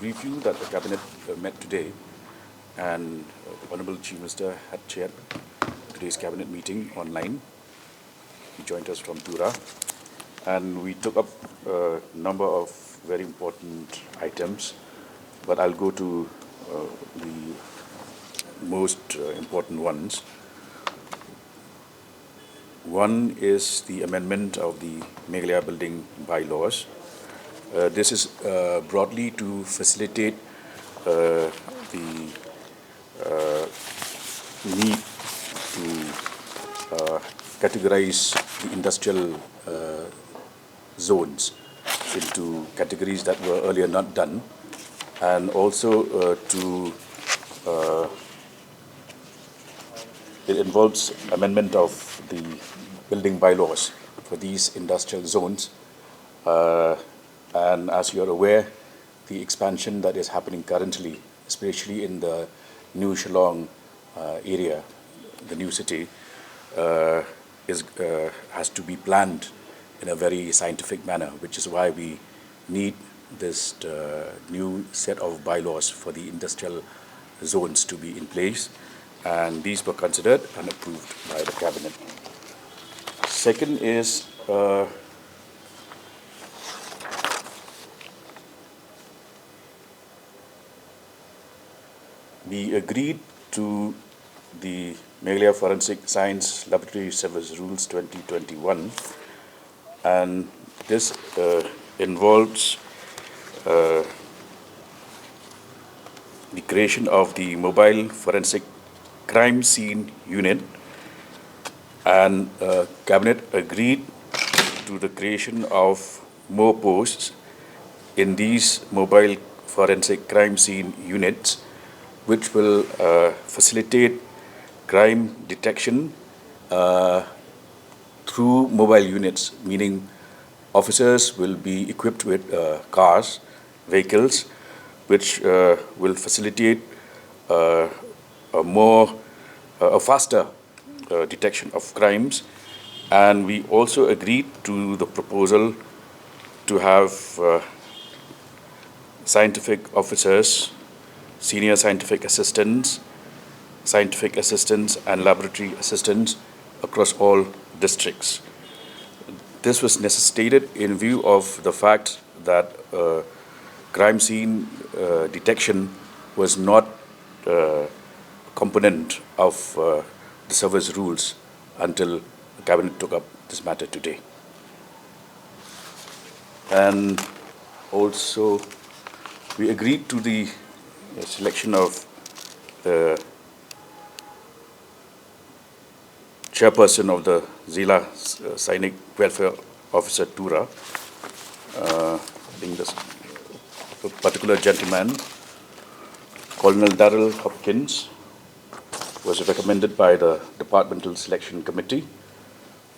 brief you that the Cabinet met today, and the Honourable Chief Minister had chaired today's Cabinet meeting online. He joined us from Tura, and we took up a number of very important items, but I'll go to the most important ones. One is the amendment of the Meghalaya building bylaws. This is broadly to facilitate the need to categorize the industrial zones into categories that were earlier not done, and also it involves amendment of the building bylaws for these industrial zones. And as you're aware, the expansion that is happening currently, especially in the new Shillong area, the new city, has to be planned in a very scientific manner, which is why we need this new set of bylaws for the industrial zones to be in place, and these were considered and approved by the Cabinet. Second is we agreed to the Meghalaya Forensic Science Laboratory Service Rules 2021, and this involves the creation of the Mobile Forensic Crime Scene Unit, and Cabinet agreed to the creation of more posts in these Mobile Forensic Crime Scene Units, which will facilitate crime detection through mobile units, meaning officers will be equipped with cars, vehicles, which will facilitate a faster detection of crimes. And we also agreed to the proposal to have scientific officers, senior scientific assistants, and laboratory assistants across all districts. This was necessitated in view of the fact that crime scene detection was not a component of the service rules until the Cabinet took up this matter today. And also, we agreed to the selection of the chairperson of the Zila Sainik Welfare Officer Tura. I think this particular gentleman, Colonel Darrell Hopkins, was recommended by the Departmental Selection Committee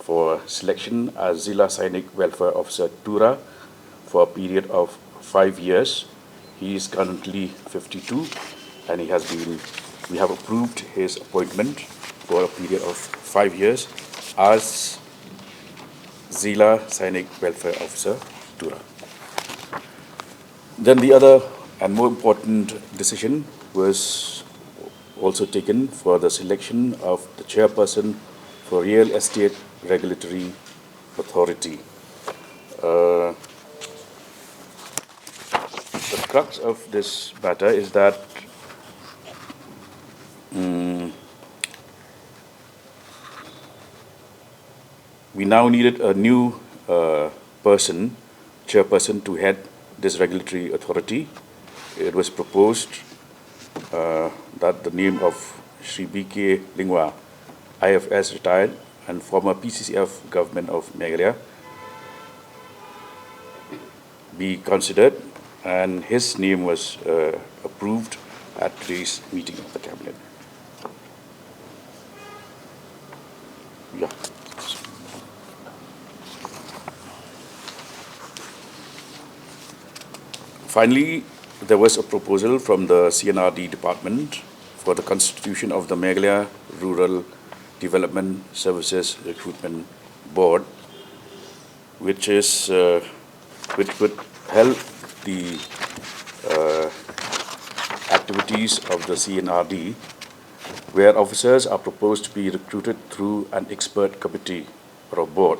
for selection as Zila Sainik Welfare Officer Tura for a period of 5 years. He is currently 52, and we have approved his appointment for a period of 5 years as Zila Sainik Welfare Officer Tura. Then the other and more important decision was also taken for the selection of the chairperson for Real Estate Regulatory Authority. The crux of this matter is that we now needed a new chairperson to head this regulatory authority. It was proposed that the name of Shri B.K. Lingwa, IFS retired and former PCCF government of Meghalaya, be considered, and his name was approved at today's meeting of the Cabinet. Yeah. Finally, there was a proposal from the CNRD department for the constitution of the Meghalaya Rural Development Services Recruitment Board, which would help the activities of the CNRD, where officers are proposed to be recruited through an expert committee or a board.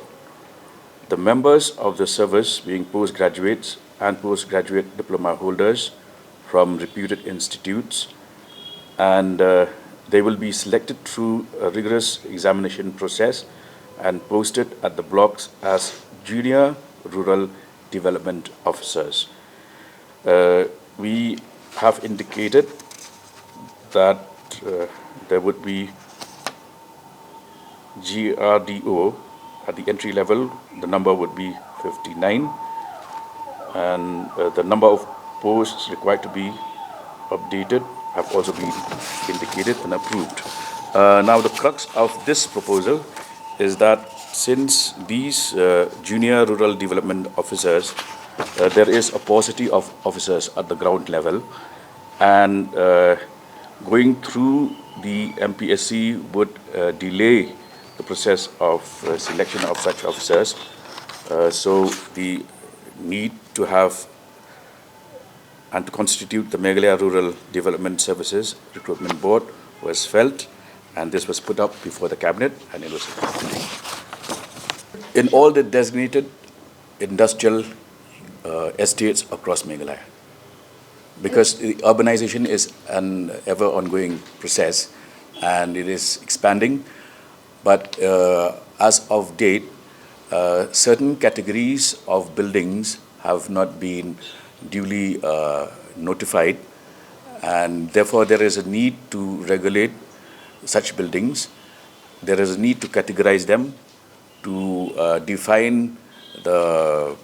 The members of the service being postgraduates and postgraduate diploma holders from reputed institutes, and they will be selected through a rigorous examination process and posted at the blocks as junior rural development officers. We have indicated that there would be GRDO at the entry level. The number would be 59, and the number of posts required to be updated have also been indicated and approved. Now, the crux of this proposal is that since these junior rural development officers, there is a paucity of officers at the ground level, and going through the MPSC would delay the process of selection of such officers. So the need to have and to constitute the Meghalaya Rural Development Services Recruitment Board was felt, and this was put up before the Cabinet, and it was approved. In all the designated industrial estates across Meghalaya, because the urbanization is an ever ongoing process and it is expanding, but as of date, certain categories of buildings have not been duly notified, and therefore there is a need to regulate such buildings. There is a need to categorize them, to define the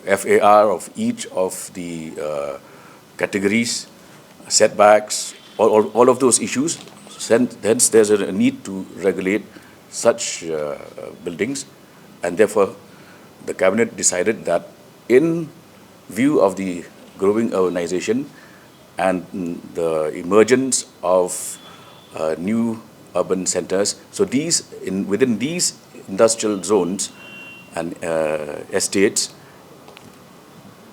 FAR of each of the categories, setbacks, all of those issues. Hence, there's a need to regulate such buildings, and therefore the Cabinet decided that in view of the growing urbanization and the emergence of new urban centers, so within these industrial zones and estates,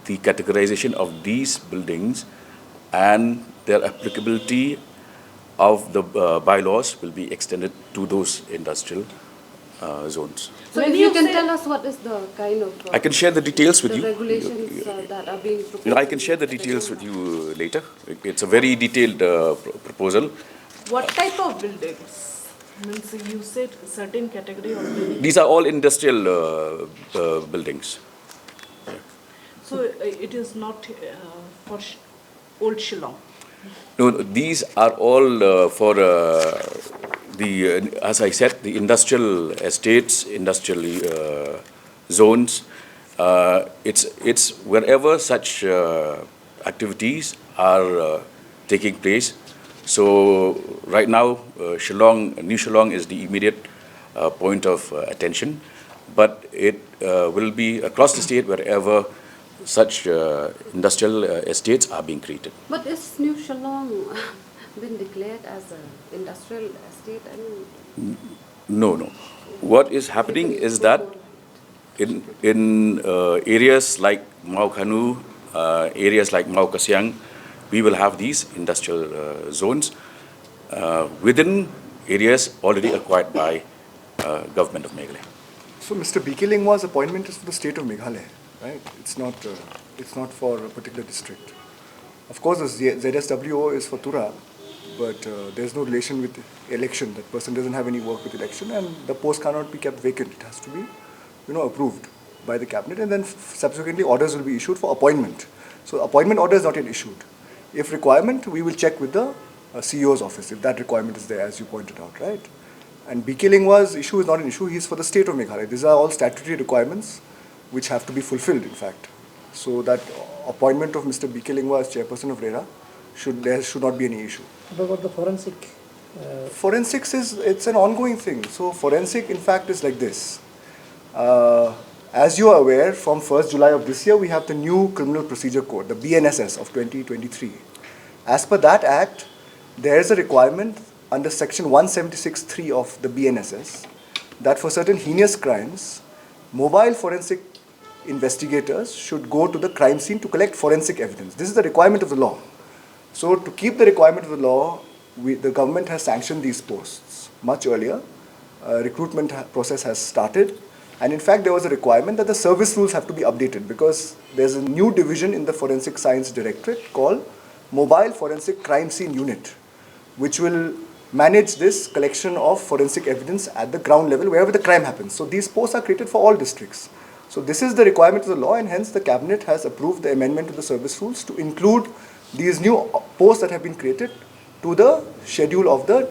the categorization of these buildings and their applicability of the bylaws will be extended to those industrial zones. So if you can tell us what is the kind of... I can share the details with you. Regulations that are being proposed. I can share the details with you later. It's a very detailed proposal. What type of buildings? Means you said certain category of buildings. These are all industrial buildings. So it is not for old Shillong. No, these are all for as I said, the industrial estates, industrial zones. It's wherever such activities are taking place. So right now, New Shillong is the immediate point of attention, but it will be across the state wherever such industrial estates are being created. But is New Shillong been declared as an industrial estate? I mean, No. What is happening is that in areas like Mau Khanu, areas like Mau Kasyang, we will have these industrial zones within areas already acquired by government of Meghalaya. So Mr. B.K. Lingwa's appointment is for the state of Meghalaya, right? It's not for a particular district. Of course, the ZSWO is for Tura, but there's no relation with election. That person doesn't have any work with election, and the post cannot be kept vacant. It has to be, approved by the cabinet, and then subsequently orders will be issued for appointment. So appointment order is not yet issued. If requirement, we will check with the CEO's office if that requirement is there, as you pointed out, right? And B.K. Lingwa's issue is not an issue. He is for the state of Meghalaya. These are all statutory requirements which have to be fulfilled, in fact. So that appointment of Mr. B.K. Lingwa as chairperson of RERA, there should not be any issue. What about the forensic? Forensics it's an ongoing thing. So forensic, in fact, is like this. As you are aware, from 1st July of this year, we have the new Criminal Procedure Code, the BNSS of 2023. As per that act, there is a requirement under section 176(3) of the BNSS that for certain heinous crimes, mobile forensic investigators should go to the crime scene to collect forensic evidence. This is the requirement of the law. So to keep the requirement of the law, the government has sanctioned these posts much earlier. Recruitment process has started. And in fact, there was a requirement that the service rules have to be updated because there's a new division in the Forensic Science Directorate called Mobile Forensic Crime Scene Unit, which will manage this collection of forensic evidence at the ground level wherever the crime happens. So these posts are created for all districts. So this is the requirement of the law, and hence the cabinet has approved the amendment to the service rules to include these new posts that have been created to the schedule of the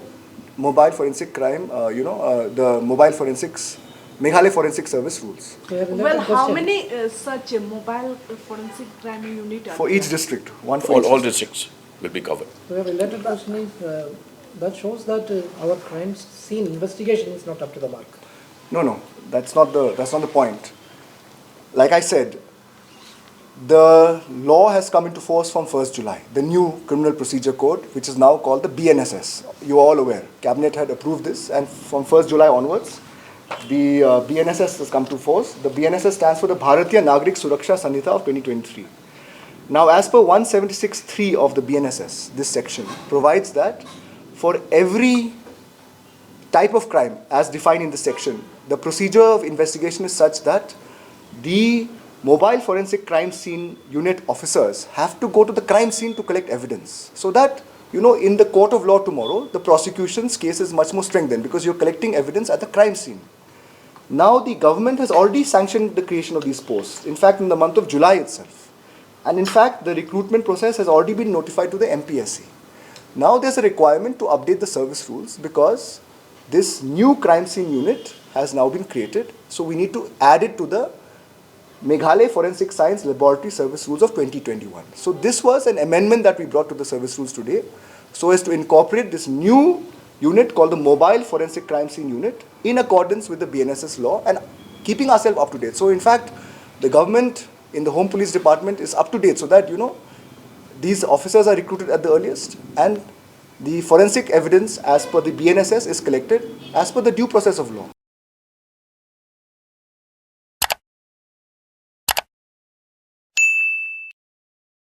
mobile forensic crime, the mobile forensics, Meghalaya Forensic Service rules. Well, how many such mobile forensic crime unit are For there? each district, one for each All district. districts will be covered. We have a related question is, that shows that our crime scene investigation is not up to the mark. No, that's not the point. Like I said, the law has come into force from 1st July, the new Criminal Procedure Code, which is now called the BNSS. You are all aware. Cabinet had approved this, and from 1st July onwards, the BNSS has come to force. The BNSS stands for the Bharatiya Nagrik Suraksha Sanhita of 2023. Now, as per 176.3 of the BNSS, this section provides that for every type of crime, as defined in this section, the procedure of investigation is such that the mobile forensic crime scene unit officers have to go to the crime scene to collect evidence. So that, in the court of law tomorrow, the prosecution's case is much more strengthened because you're collecting evidence at the crime scene. Now, the government has already sanctioned the creation of these posts, in fact, in the month of July itself. And in fact, the recruitment process has already been notified to the MPSC. Now, there's a requirement to update the service rules because this new crime scene unit has now been created. So, we need to add it to the Meghalaya Forensic Science Laboratory Service Rules of 2021. So, this was an amendment that we brought to the service rules today so as to incorporate this new unit called the Mobile Forensic Crime Scene Unit in accordance with the BNSS law and keeping ourselves up to date. So, in fact, the government in the Home Police Department is up to date so that, these officers are recruited at the earliest and the forensic evidence as per the BNSS is collected as per the due process of law.